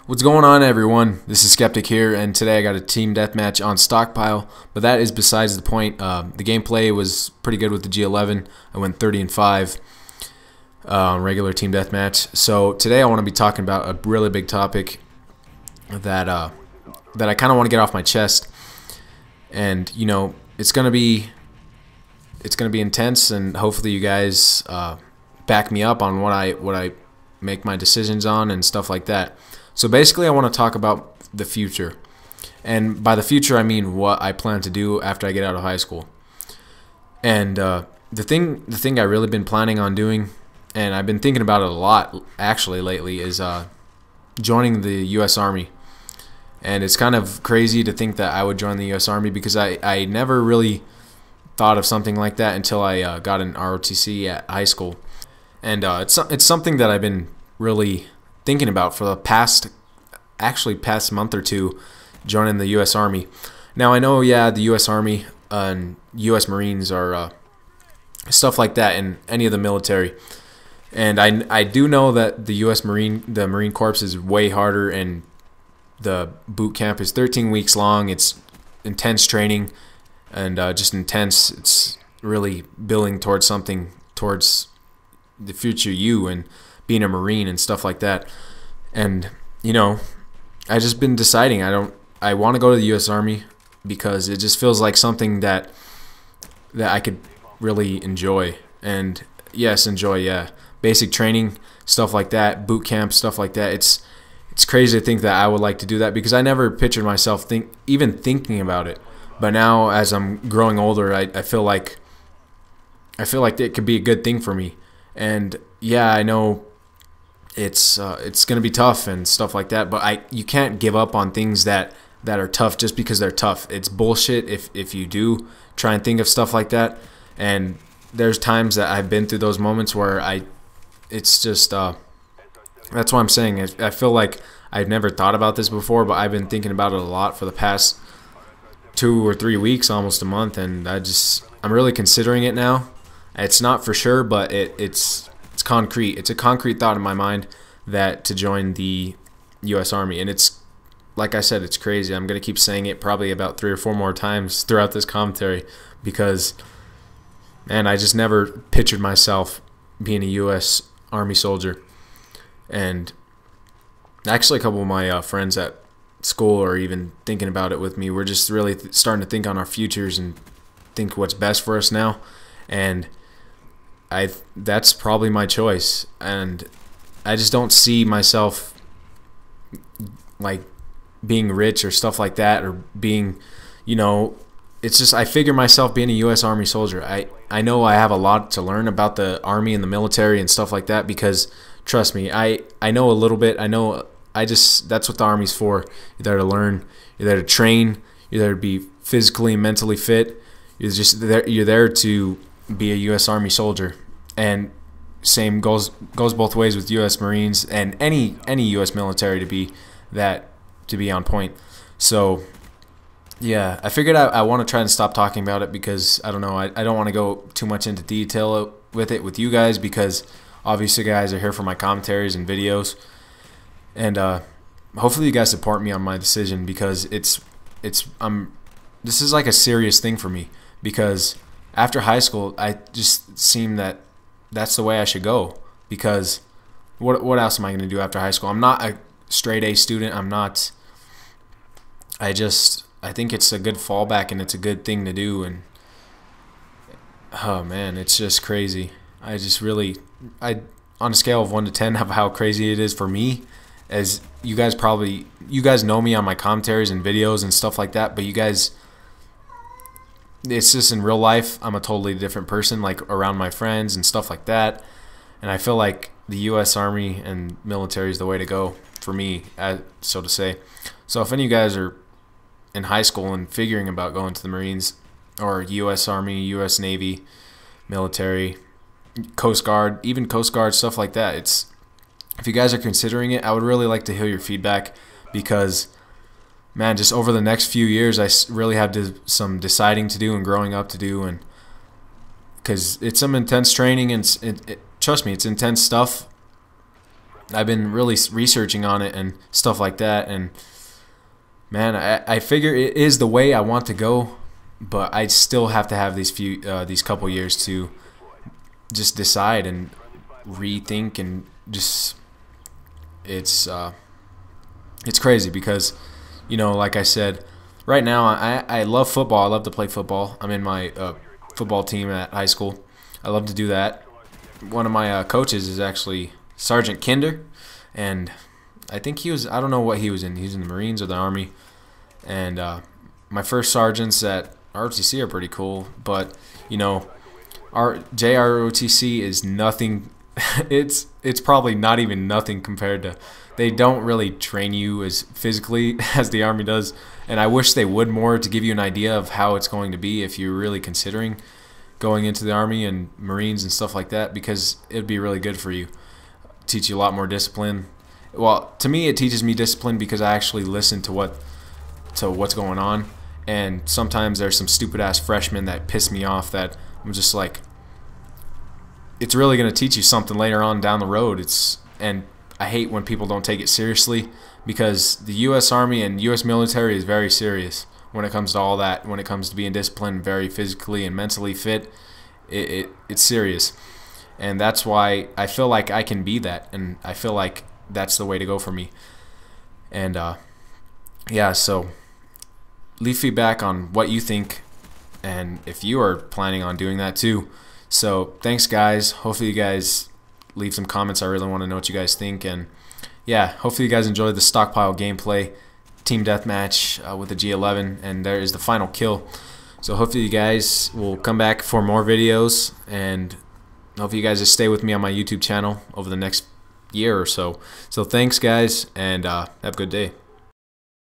What's going on, everyone? This is Skeptic here, and today I got a team deathmatch on Stockpile, but that is besides the point. The gameplay was pretty good with the G11. I went 30-5 on regular team deathmatch. So today I want to be talking about a really big topic that I kind of want to get off my chest, and you know it's gonna be intense, and hopefully you guys back me up on what I make my decisions on and stuff like that. So basically, I want to talk about the future, and by the future I mean what I plan to do after I get out of high school. And the thing I really been planning on doing, and I've been thinking about it a lot actually lately, is joining the U.S. Army. And it's kind of crazy to think that I would join the U.S. Army, because I never really thought of something like that until I got an ROTC at high school. And it's something that I've been really thinking about for the past month or two, joining the U.S. Army. Now I know, yeah, the U.S. Army and U.S. Marines are stuff like that in any of the military, and I do know that the Marine Corps is way harder, and the boot camp is 13 weeks long. It's intense training, and just intense. It's really building towards something, towards the future you and being a Marine and stuff like that. And you know, I just been deciding I want to go to the U.S. Army because it just feels like something that I could really enjoy. And yes, enjoy, yeah, basic training, stuff like that, boot camp, stuff like that. It's crazy to think that I would like to do that, because I never pictured myself even thinking about it. But now, as I'm growing older, I feel like it could be a good thing for me. And yeah, I know it's gonna be tough and stuff like that, but you can't give up on things that are tough just because they're tough. It's bullshit if you do try and think of stuff like that. And there's times that I've been through those moments where it's just that's what I'm saying. I feel like I've never thought about this before, but I've been thinking about it a lot for the past 2 or 3 weeks, almost a month, and I'm really considering it now. It's not for sure, but it's concrete. It's a concrete thought in my mind that to join the U.S. Army. And it's, like I said, it's crazy. I'm gonna keep saying it probably about 3 or 4 more times throughout this commentary, because man, I just never pictured myself being a U.S. Army soldier. And actually, a couple of my friends at school are even thinking about it with me. We're just really starting to think on our futures and think what's best for us now. And that's probably my choice. And I just don't see myself like being rich or stuff like that, or being, you know, it's just, I figure myself being a U.S. Army soldier. I know I have a lot to learn about the Army and the military and stuff like that, because trust me, I know a little bit. That's what the Army's for. You're there to learn, you're there to train, you're there to be physically and mentally fit. You're there to be a U.S. Army soldier. And same goes both ways with U.S. Marines and any U.S. military, to be on point. So yeah, I figured I want to try and stop talking about it, because I don't know, I don't want to go too much into detail with you guys, because obviously you guys are here for my commentaries and videos. And hopefully you guys support me on my decision, because this is like a serious thing for me, because after high school I just seem that's the way I should go. Because what else am I going to do after high school? I'm not a straight A student. I'm not. I think it's a good fallback, and it's a good thing to do. And oh man, it's just crazy. On a scale of 1 to 10 of how crazy it is for me, as you guys know me on my commentaries and videos and stuff like that, but you guys, it's just in real life, I'm a totally different person, like around my friends and stuff like that. And I feel like the U.S. Army and military is the way to go for me, so to say. So if any of you guys are in high school and figuring about going to the Marines, or U.S. Army, U.S. Navy, military, Coast Guard, even Coast Guard, stuff like that, if you guys are considering it, I would really like to hear your feedback, because man, just over the next few years, I really have some deciding to do and growing up to do, and because it's some intense training, and trust me, it's intense stuff. I've been really researching on it and stuff like that, and man, I figure it is the way I want to go, but I still have to have these couple years to just decide and rethink, and just it's crazy because, you know, like I said, right now I love football. I love to play football. I'm in my football team at high school. I love to do that. One of my coaches is actually Sergeant Kinder, and I think he was, I don't know what he was in. He was in the Marines or the Army. And my first sergeants at ROTC are pretty cool, but you know, our JROTC is nothing. it's probably not even nothing compared to. They don't really train you as physically as the Army does, and I wish they would more to give you an idea of how it's going to be if you're really considering going into the Army and Marines and stuff like that, because it'd be really good for you. Teach you a lot more discipline. Well, to me, it teaches me discipline because I actually listen to what's going on, and sometimes there's some stupid ass freshmen that piss me off that I'm just like, it's really going to teach you something later on down the road. And I hate when people don't take it seriously, because the U.S. Army and U.S. military is very serious when it comes to all that. When it comes to being disciplined, very physically and mentally fit, it's serious. And that's why I feel like I can be that, and I feel like that's the way to go for me. And yeah, so leave feedback on what you think, and if you are planning on doing that too. So thanks guys. Hopefully you guys leave some comments. I really want to know what you guys think. And yeah, hopefully you guys enjoyed the Stockpile gameplay, team deathmatch with the G11, and there is the final kill. So hopefully you guys will come back for more videos, and hopefully you guys just stay with me on my YouTube channel over the next year or so. So thanks guys, and have a good day.